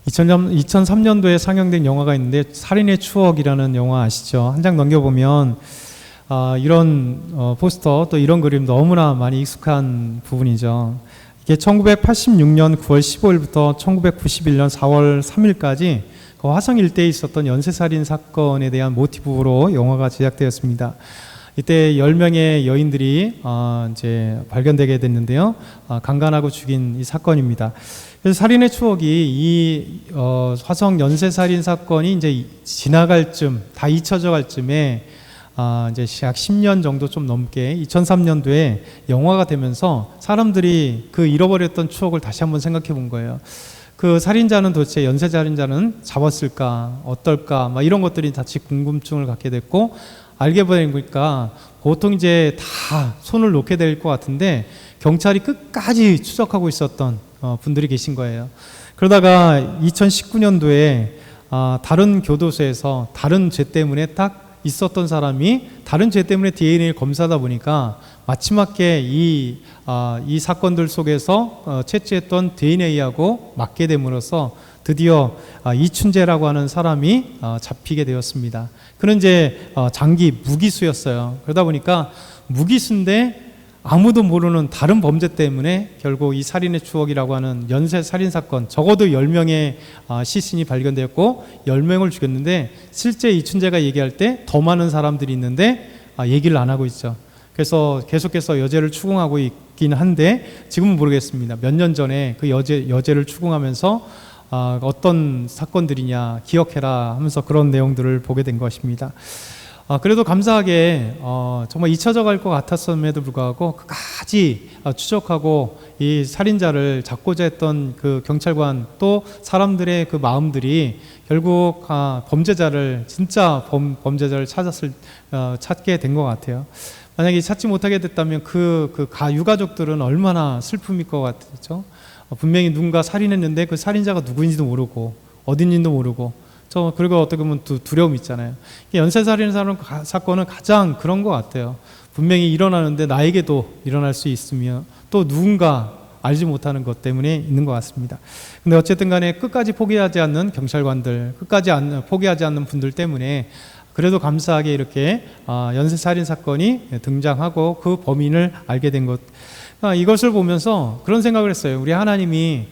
2003년도에 상영된 영화가 있는데 살인의 추억이라는 영화 아시죠? 한 장 넘겨보면 이런 포스터 또 이런 그림 너무나 많이 익숙한 부분이죠. 이게 1986년 9월 15일부터 1991년 4월 3일까지 그 화성 일대에 있었던 연쇄살인 사건에 대한 모티브로 영화가 제작되었습니다. 이때 10명의 여인들이 이제 발견되게 됐는데요. 강간하고 죽인 이 사건입니다. 그래서 살인의 추억이 이 화성 연쇄살인 사건이 이제 지나갈 쯤, 다 잊혀져 갈 쯤에 이제 약 10년 정도 좀 넘게 2003년도에 영화가 되면서 사람들이 그 잃어버렸던 추억을 다시 한번 생각해 본 거예요. 그 살인자는 도대체 연쇄살인자는 잡았을까, 어떨까, 막 이런 것들이 다시 궁금증을 갖게 됐고, 알게 보니까 보통 이제 다 손을 놓게 될 것 같은데 경찰이 끝까지 추적하고 있었던 분들이 계신 거예요. 그러다가 2019년도에 다른 교도소에서 다른 죄 때문에 딱 있었던 사람이 다른 죄 때문에 DNA를 검사하다 보니까 마지막에 이 사건들 속에서 채취했던 DNA하고 맞게 됨으로써 드디어 이춘재라고 하는 사람이 잡히게 되었습니다. 그는 이제 장기 무기수였어요. 그러다 보니까 무기수인데 아무도 모르는 다른 범죄 때문에 결국 이 살인의 추억이라고 하는 연쇄 살인 사건, 적어도 10명의 시신이 발견되었고 10명을 죽였는데 실제 이춘재가 얘기할 때 더 많은 사람들이 있는데 얘기를 안 하고 있죠. 그래서 계속해서 여죄를 추궁하고 있긴 한데 지금은 모르겠습니다. 몇 년 전에 그 여죄를 추궁하면서 어떤 사건들이냐 기억해라 하면서 그런 내용들을 보게 된 것입니다. 그래도 감사하게 정말 잊혀져 갈 것 같았음에도 불구하고 끝까지 추적하고 이 살인자를 잡고자 했던 그 경찰관 또 사람들의 그 마음들이 결국 범죄자를 진짜 범죄자를 찾게 된 것 같아요. 만약에 찾지 못하게 됐다면 그 유가족들은 얼마나 슬픔일 것 같죠. 분명히 누군가 살인했는데 그 살인자가 누구인지도 모르고 어딘지도 모르고 그리고 어떻게 보면 두려움이 있잖아요. 연쇄살인 사건은 가장 그런 것 같아요. 분명히 일어나는데 나에게도 일어날 수 있으며 또 누군가 알지 못하는 것 때문에 있는 것 같습니다. 근데 어쨌든 간에 끝까지 포기하지 않는 경찰관들, 끝까지 포기하지 않는 분들 때문에 그래도 감사하게 이렇게 연쇄살인 사건이 등장하고 그 범인을 알게 된 것, 이것을 보면서 그런 생각을 했어요. 우리 하나님이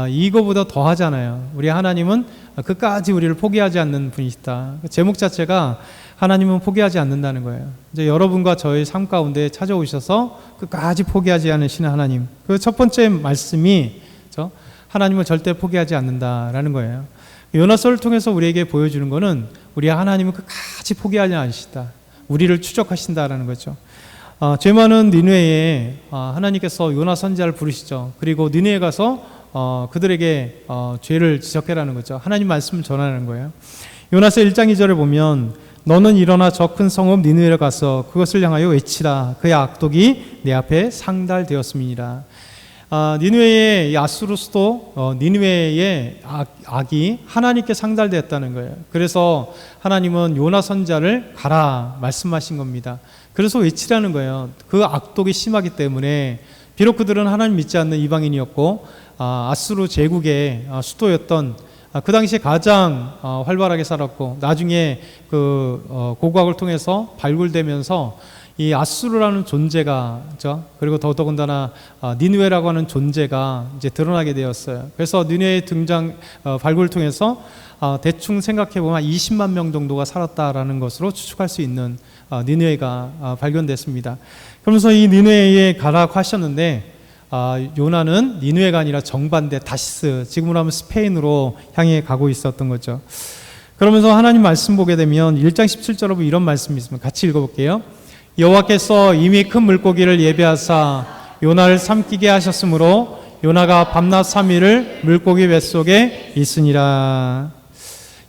이거보다 더 하잖아요. 우리 하나님은 끝까지 우리를 포기하지 않는 분이시다. 제목 자체가 하나님은 포기하지 않는다는 거예요. 이제 여러분과 저의 삶 가운데 찾아오셔서 끝까지 포기하지 않으시는 하나님. 그 첫 번째 말씀이 하나님은 절대 포기하지 않는다라는 거예요. 요나서를 통해서 우리에게 보여주는 것은 우리 하나님은 끝까지 포기하지 않으시다. 우리를 추적하신다라는 거죠. 죄 많은 니느웨에 하나님께서 요나 선지자를 부르시죠. 그리고 니느웨에 가서 그들에게 죄를 지적해라는 거죠. 하나님 말씀을 전하는 거예요. 요나서 1장 2절을 보면 너는 일어나 저 큰 성읍 니느웨에 가서 그것을 향하여 외치라. 그의 악독이 내 앞에 상달되었음이니라. 니느웨의 아수르 수도 니느웨의 악이 하나님께 상달되었다는 거예요. 그래서 하나님은 요나 선지자를 가라 말씀하신 겁니다. 그래서 외치라는 거예요. 그 악독이 심하기 때문에 비록 그들은 하나님 믿지 않는 이방인이었고 아수르 제국의 수도였던 그 당시에 가장 활발하게 살았고 나중에 그 고고학을 통해서 발굴되면서 이 아수르라는 존재가 그리고 더더군다나 니느웨라고 하는 존재가 이제 드러나게 되었어요. 그래서 니느웨의 발굴을 통해서 대충 생각해 보면 20만 명 정도가 살았다라는 것으로 추측할 수 있는 니느웨가 발견됐습니다. 그러면서 이 니느웨에 가라고 하셨는데 요나는 니느웨가 아니라 정반대 다시스, 지금으로 하면 스페인으로 향해 가고 있었던 거죠. 그러면서 하나님 말씀 보게 되면 1장 17절로 이런 말씀이 있습니다. 같이 읽어볼게요. 여호와께서 이미 큰 물고기를 예비하사 요나를 삼키게 하셨으므로 요나가 밤낮 3일을 물고기 뱃속에 있으니라.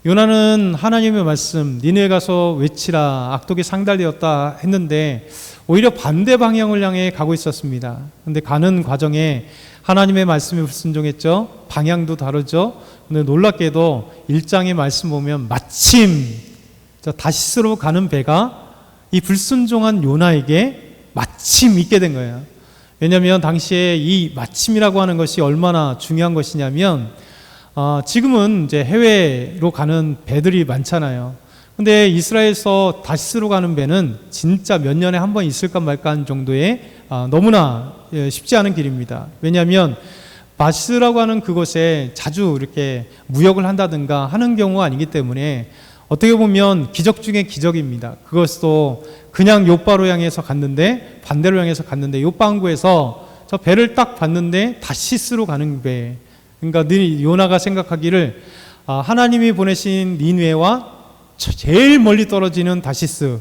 요나는 하나님의 말씀 니느웨 가서 외치라 악독이 상달되었다 했는데 오히려 반대 방향을 향해 가고 있었습니다. 그런데 가는 과정에 하나님의 말씀에 불순종했죠. 방향도 다르죠. 근데 놀랍게도 1장의 말씀 보면 마침 다시스로 가는 배가 이 불순종한 요나에게 마침 있게 된 거예요. 왜냐하면 당시에 이 마침이라고 하는 것이 얼마나 중요한 것이냐면 지금은 이제 해외로 가는 배들이 많잖아요. 근데 이스라엘에서 다시스로 가는 배는 진짜 몇 년에 한 번 있을까 말까 하는 정도의 너무나 쉽지 않은 길입니다. 왜냐하면 바시스라고 하는 그곳에 자주 이렇게 무역을 한다든가 하는 경우가 아니기 때문에 어떻게 보면 기적 중에 기적입니다. 그것도 그냥 요바로 향해서 갔는데 반대로 향해서 갔는데 요바 항구에서 저 배를 딱 봤는데 다시스로 가는 배. 그러니까 요나가 생각하기를 하나님이 보내신 니느웨와 제일 멀리 떨어지는 다시스,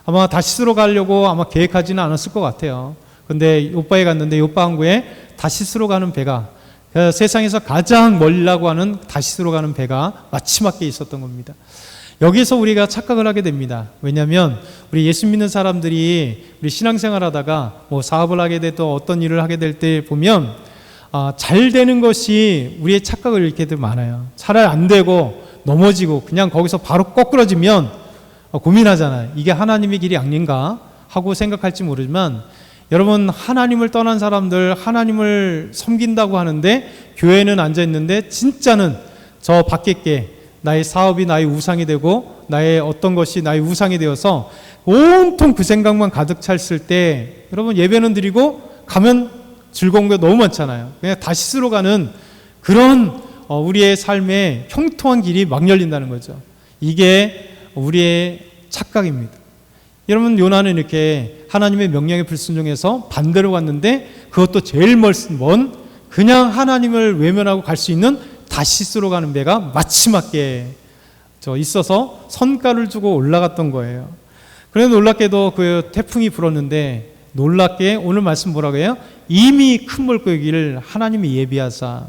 아마 다시스로 가려고 아마 계획하지는 않았을 것 같아요. 근데 요바에 갔는데 요바 항구에 다시스로 가는 배가 세상에서 가장 멀다고 하는 다시스로 가는 배가 마지막에 있었던 겁니다. 여기서 우리가 착각을 하게 됩니다. 왜냐하면 우리 예수 믿는 사람들이 우리 신앙생활 하다가 뭐 사업을 하게 되도 어떤 일을 하게 될 때 보면 잘 되는 것이 우리의 착각을 잃게 되면 많아요. 차라리 안 되고 넘어지고 그냥 거기서 바로 거꾸러지면 고민하잖아요. 이게 하나님의 길이 아닌가 하고 생각할지 모르지만 여러분, 하나님을 떠난 사람들, 하나님을 섬긴다고 하는데 교회는 앉아있는데 진짜는 저 밖에 나의 사업이 나의 우상이 되고 나의 어떤 것이 나의 우상이 되어서 온통 그 생각만 가득 찼을 때 여러분, 예배는 드리고 가면 즐거운 게 너무 많잖아요. 그냥 다시스로 가는 그런 우리의 삶에 형통한 길이 막 열린다는 거죠. 이게 우리의 착각입니다. 여러분, 요나는 이렇게 하나님의 명령에 불순종해서 반대로 갔는데 그것도 제일 먼 그냥 하나님을 외면하고 갈 수 있는 다시스로 가는 배가 마지막에 있어서 선가를 주고 올라갔던 거예요. 그래서 놀랍게도 그 태풍이 불었는데 놀랍게 오늘 말씀 뭐라고 해요? 이미 큰 물고기를 하나님이 예비하사.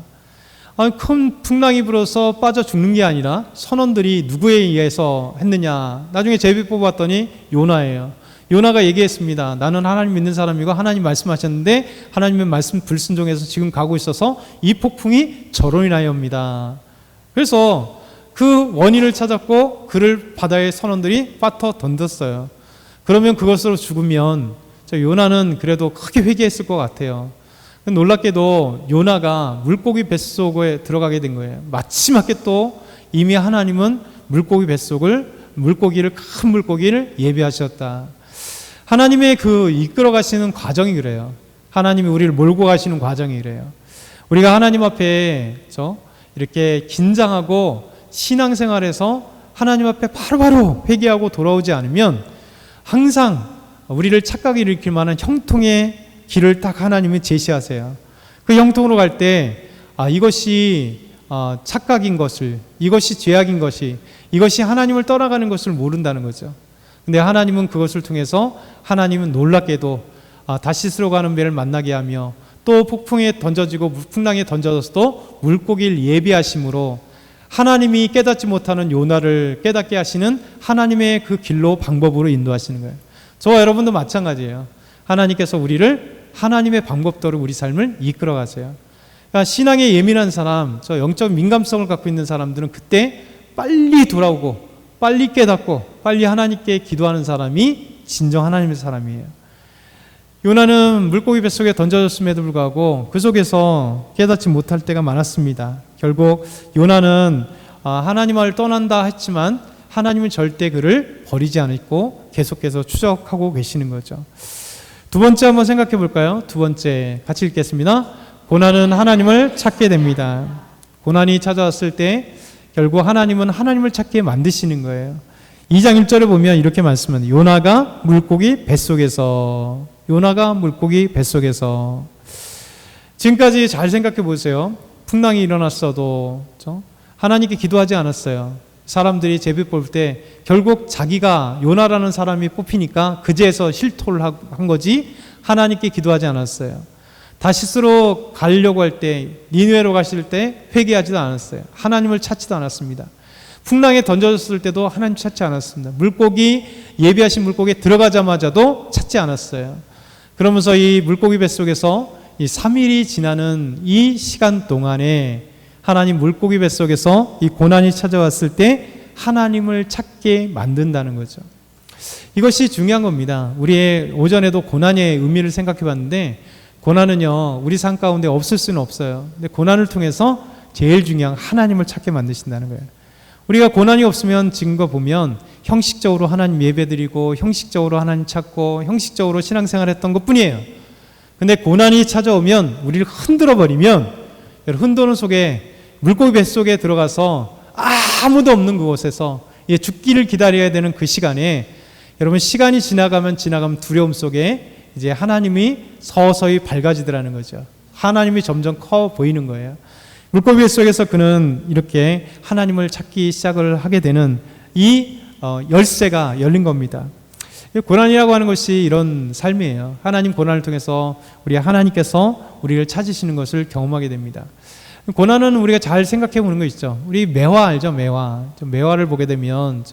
큰 풍랑이 불어서 빠져 죽는 게 아니라 선원들이 누구에 의해서 했느냐. 나중에 제비 뽑았더니 요나예요. 요나가 얘기했습니다. 나는 하나님 믿는 사람이고 하나님 말씀하셨는데 하나님의 말씀 불순종해서 지금 가고 있어서 이 폭풍이 저로 인하여입니다. 그래서 그 원인을 찾았고 그를 바다의 선원들이 빠터 던졌어요. 그러면 그것으로 죽으면 요나는 그래도 크게 회개했을 것 같아요. 놀랍게도 요나가 물고기 뱃속에 들어가게 된 거예요. 마지막에 또 이미 하나님은 물고기를 큰 물고기를 예비하셨다. 하나님의 그 이끌어 가시는 과정이 그래요. 하나님이 우리를 몰고 가시는 과정이 그래요. 우리가 하나님 앞에 이렇게 긴장하고 신앙생활에서 하나님 앞에 바로바로 회개하고 돌아오지 않으면 항상 우리를 착각에 일으킬 만한 형통의 길을 딱 하나님이 제시하세요. 그 형통으로 갈 때 이것이 착각인 것을, 이것이 죄악인 것이, 이것이 하나님을 떠나가는 것을 모른다는 거죠. 근데 하나님은 그것을 통해서 하나님은 놀랍게도 다시스로 가는 배를 만나게 하며 또 폭풍에 던져지고 풍랑에 던져져서도 물고기를 예비하심으로 하나님이 깨닫지 못하는 요나를 깨닫게 하시는 하나님의 그 길로 방법으로 인도하시는 거예요. 저와 여러분도 마찬가지예요. 하나님께서 우리를 하나님의 방법대로 우리 삶을 이끌어 가세요. 그러니까 신앙에 예민한 사람, 영적 민감성을 갖고 있는 사람들은 그때 빨리 돌아오고 빨리 깨닫고 빨리 하나님께 기도하는 사람이 진정 하나님의 사람이에요. 요나는 물고기 뱃속에 던져졌음에도 불구하고 그 속에서 깨닫지 못할 때가 많았습니다. 결국 요나는 하나님을 떠난다 했지만 하나님은 절대 그를 버리지 않았고 계속해서 추적하고 계시는 거죠. 두 번째 한번 생각해 볼까요? 두 번째 같이 읽겠습니다. 고난은 하나님을 찾게 됩니다. 고난이 찾아왔을 때 결국 하나님은 하나님을 찾게 만드시는 거예요. 2장 1절에 보면 이렇게 말씀합니다. 요나가 물고기 뱃속에서. 지금까지 잘 생각해 보세요. 풍랑이 일어났어도 하나님께 기도하지 않았어요. 사람들이 제비 뽑을 때 결국 자기가 요나라는 사람이 뽑히니까 그제서 실토를 한 거지 하나님께 기도하지 않았어요. 다시스로 가려고 할 때, 니느웨로 가실 때 회개하지도 않았어요. 하나님을 찾지도 않았습니다. 풍랑에 던져졌을 때도 하나님 찾지 않았습니다. 예비하신 물고기에 들어가자마자도 찾지 않았어요. 그러면서 이 물고기 뱃속에서 이 3일이 지나는 이 시간 동안에 하나님 물고기 뱃속에서 이 고난이 찾아왔을 때 하나님을 찾게 만든다는 거죠. 이것이 중요한 겁니다. 우리의 오전에도 고난의 의미를 생각해 봤는데 고난은요 우리 삶 가운데 없을 수는 없어요. 근데 고난을 통해서 제일 중요한 하나님을 찾게 만드신다는 거예요. 우리가 고난이 없으면 지금 거 보면 형식적으로 하나님 예배드리고 형식적으로 하나님 찾고 형식적으로 신앙생활 했던 것뿐이에요. 근데 고난이 찾아오면 우리를 흔들어 버리면 흔드는 속에 물고기 뱃속에 들어가서 아무도 없는 그곳에서 죽기를 기다려야 되는 그 시간에 여러분 시간이 지나가면 두려움 속에 이제 하나님이 서서히 밝아지더라는 거죠. 하나님이 점점 커 보이는 거예요. 물고기 뱃속에서 그는 이렇게 하나님을 찾기 시작을 하게 되는 이 열쇠가 열린 겁니다. 고난이라고 하는 것이 이런 삶이에요. 하나님 고난을 통해서 우리 하나님께서 우리를 찾으시는 것을 경험하게 됩니다. 고난은 우리가 잘 생각해 보는 거 있죠. 우리 매화 알죠? 매화를 보게 되면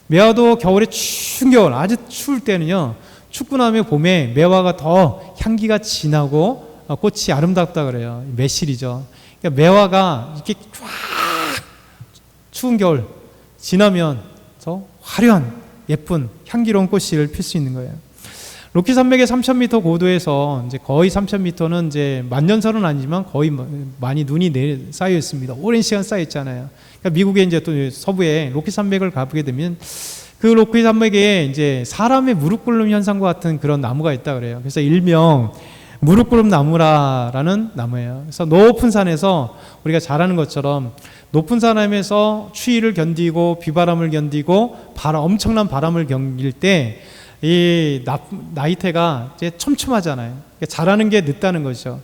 매화도 겨울에 추운 겨울 아주 추울 때는요, 춥고 나면 봄에 매화가 더 향기가 진하고 꽃이 아름답다 그래요. 매실이죠. 그러니까 매화가 이렇게 쫙 추운 겨울 지나면 화려한 예쁜 향기로운 꽃을 필 수 있는 거예요. 로키 산맥의 3,000m 고도에서 이제 거의 3,000m는 이제 만년설은 아니지만 거의 많이 눈이 쌓여 있습니다. 오랜 시간 쌓여 있잖아요. 그러니까 미국의 이제 또 서부에 로키 산맥을 가보게 되면 그 로키 산맥에 이제 사람의 무릎 꿇는 현상과 같은 그런 나무가 있다 그래요. 그래서 일명 무릎 꿇음 나무라는 나무예요. 그래서 높은 산에서 우리가 잘 아는 것처럼 높은 산에서 추위를 견디고 비바람을 견디고 엄청난 바람을 견딜 때 이 나이테가 이제 촘촘하잖아요. 그러니까 자라는 게 늦다는 거죠.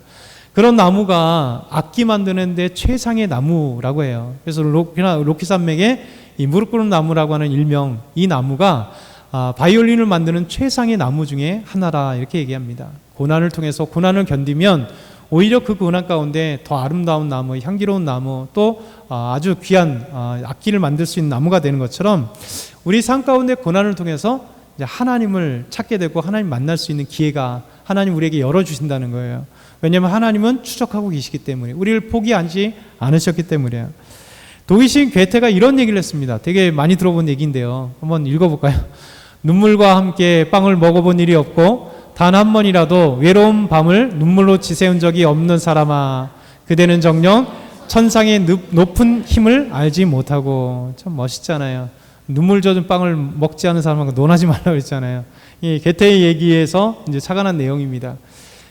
그런 나무가 악기 만드는데 최상의 나무라고 해요. 그래서 로키 산맥에 이 무릎 꿇는 나무라고 하는 일명, 이 나무가 바이올린을 만드는 최상의 나무 중에 하나라 이렇게 얘기합니다. 고난을 통해서 고난을 견디면 오히려 그 고난 가운데 더 아름다운 나무, 향기로운 나무, 또 아주 귀한 악기를 만들 수 있는 나무가 되는 것처럼 우리 삶 가운데 고난을 통해서 이제 하나님을 찾게 되고 하나님 만날 수 있는 기회가 하나님 우리에게 열어주신다는 거예요. 왜냐하면 하나님은 추적하고 계시기 때문에, 우리를 포기하지 않으셨기 때문이에요. 독일시인 괴테가 이런 얘기를 했습니다. 되게 많이 들어본 얘기인데요. 한번 읽어볼까요? 눈물과 함께 빵을 먹어본 일이 없고 단 한 번이라도 외로운 밤을 눈물로 지새운 적이 없는 사람아, 그대는 정녕 천상의 높은 힘을 알지 못하고. 참 멋있잖아요. 눈물 젖은 빵을 먹지 않은 사람하고 논하지 말라고 했잖아요. 이 괴테의 얘기에서 이제 착안한 내용입니다.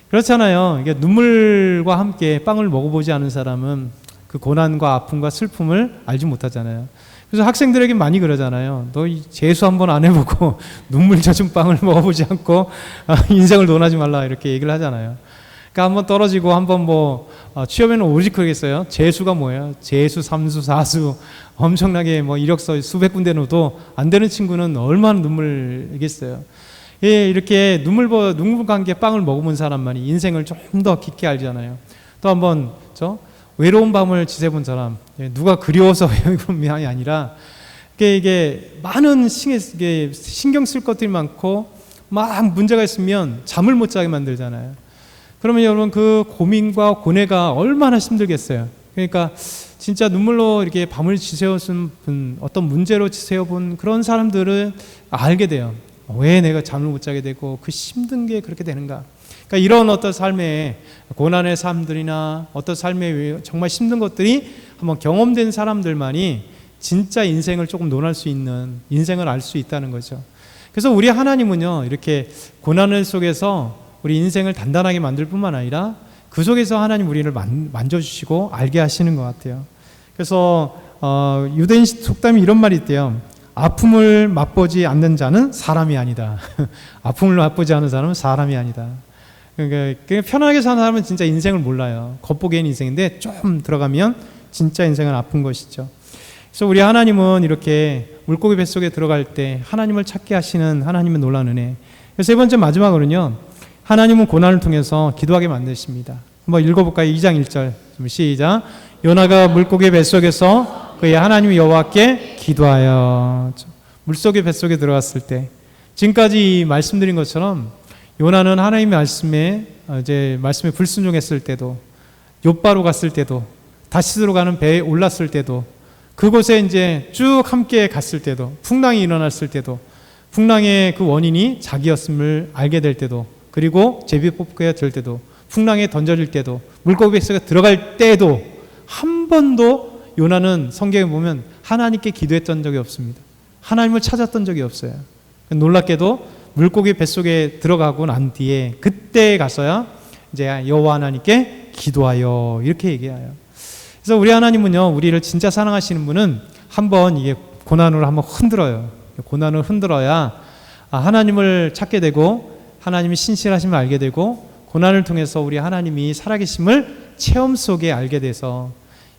그렇잖아요. 이게 눈물과 함께 빵을 먹어보지 않은 사람은 그 고난과 아픔과 슬픔을 알지 못하잖아요. 그래서 학생들에게 많이 그러잖아요. 너 재수 한번 안 해보고 눈물 젖은 빵을 먹어보지 않고 인생을 논하지 말라 이렇게 얘기를 하잖아요. 그러니까 한번 떨어지고 한번 취업에는 오직 그러겠어요. 재수가 뭐예요? 재수, 삼수, 사수 엄청나게 이력서 수백 군데 넣어도 안 되는 친구는 얼마나 눈물이겠어요. 예, 이렇게 눈물과 함께 빵을 먹어본 사람만이 인생을 좀 더 깊게 알잖아요. 또 한번 외로운 밤을 지새본 사람, 누가 그리워서 외로움이 아니라 이게 많은 신경 쓸 것들이 많고 막 문제가 있으면 잠을 못 자게 만들잖아요. 그러면 여러분 그 고민과 고뇌가 얼마나 힘들겠어요. 그러니까 진짜 눈물로 이렇게 밤을 지새웠은 분, 어떤 문제로 지새워본 그런 사람들을 알게 돼요. 왜 내가 잠을 못 자게 되고 그 힘든 게 그렇게 되는가. 그러니까 이런 어떤 삶의 고난의 삶들이나 어떤 삶의 정말 힘든 것들이 한번 경험된 사람들만이 진짜 인생을 조금 논할 수 있는, 인생을 알 수 있다는 거죠. 그래서 우리 하나님은요, 이렇게 고난을 속에서 우리 인생을 단단하게 만들 뿐만 아니라 그 속에서 하나님 우리를 만져주시고 알게 하시는 것 같아요. 그래서 유대인 속담이 이런 말이 있대요. 아픔을 맛보지 않는 자는 사람이 아니다. 아픔을 맛보지 않는 사람은 사람이 아니다. 그러니까 편하게 사는 사람은 진짜 인생을 몰라요. 겉보기엔 인생인데 좀 들어가면 진짜 인생은 아픈 것이죠. 그래서 우리 하나님은 이렇게 물고기 뱃속에 들어갈 때 하나님을 찾게 하시는 하나님의 놀라운 은혜. 그래서 세 번째 마지막으로는요, 하나님은 고난을 통해서 기도하게 만드십니다. 한번 읽어볼까요? 2장 1절 시작. 요나가 물고기 뱃속에서 그의 하나님 여호와께 기도하여. 물속의 뱃속에 들어갔을 때, 지금까지 말씀드린 것처럼 요나는 하나님의 말씀에 불순종했을 때도, 욥바로 갔을 때도, 다시스로 가는 배에 올랐을 때도, 그곳에 이제 쭉 함께 갔을 때도, 풍랑이 일어났을 때도, 풍랑의 그 원인이 자기였음을 알게 될 때도, 그리고 제비 뽑게 될 때도, 풍랑에 던져질 때도, 물고기 뱃속에 들어갈 때도 한 한 번도 요나는 성경에 보면 하나님께 기도했던 적이 없습니다. 하나님을 찾았던 적이 없어요. 놀랍게도 물고기 뱃속에 들어가고 난 뒤에 그때 가서야 이제 여호와 하나님께 기도하여 이렇게 얘기해요. 그래서 우리 하나님은요, 우리를 진짜 사랑하시는 분은 한번 이게 고난으로 한번 흔들어요. 고난을 흔들어야 하나님을 찾게 되고 하나님이 신실하심을 알게 되고 고난을 통해서 우리 하나님이 살아계심을 체험 속에 알게 돼서,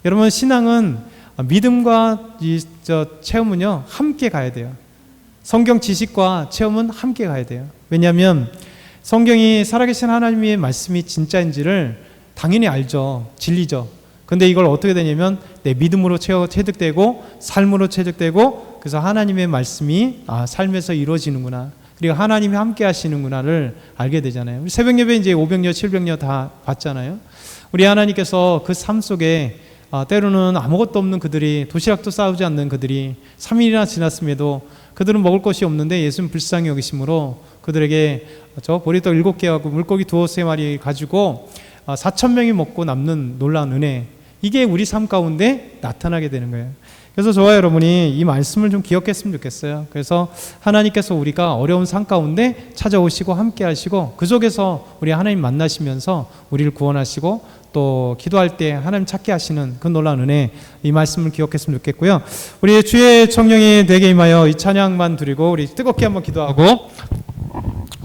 여러분 신앙은 믿음과 체험은요 함께 가야 돼요. 성경 지식과 체험은 함께 가야 돼요. 왜냐하면 성경이 살아계신 하나님의 말씀이 진짜인지를 당연히 알죠. 진리죠. 근데 이걸 어떻게 되냐면 내 믿음으로 체득되고 삶으로 체득되고, 그래서 하나님의 말씀이 삶에서 이루어지는구나, 그리고 하나님이 함께 하시는구나를 알게 되잖아요. 우리 새벽 예배 이제 500여 700여 다 봤잖아요. 우리 하나님께서 그 삶 속에 때로는 아무것도 없는 그들이, 도시락도 싸우지 않는 그들이 3일이나 지났음에도 그들은 먹을 것이 없는데 예수님 불쌍히 여기심으로 그들에게 저 보리떡 7개하고 물고기 2-3마리 가지고 4,000명이 먹고 남는 놀라운 은혜, 이게 우리 삶 가운데 나타나게 되는 거예요. 그래서 저와 여러분이 이 말씀을 좀 기억했으면 좋겠어요. 그래서 하나님께서 우리가 어려운 삶 가운데 찾아오시고 함께 하시고 그 속에서 우리 하나님 만나시면서 우리를 구원하시고 또 기도할 때 하나님 찾게 하시는 그 놀라운 은혜, 이 말씀을 기억했으면 좋겠고요. 우리 주의 성령이 내게 임하여 이 찬양만 드리고 우리 뜨겁게 한번 기도하고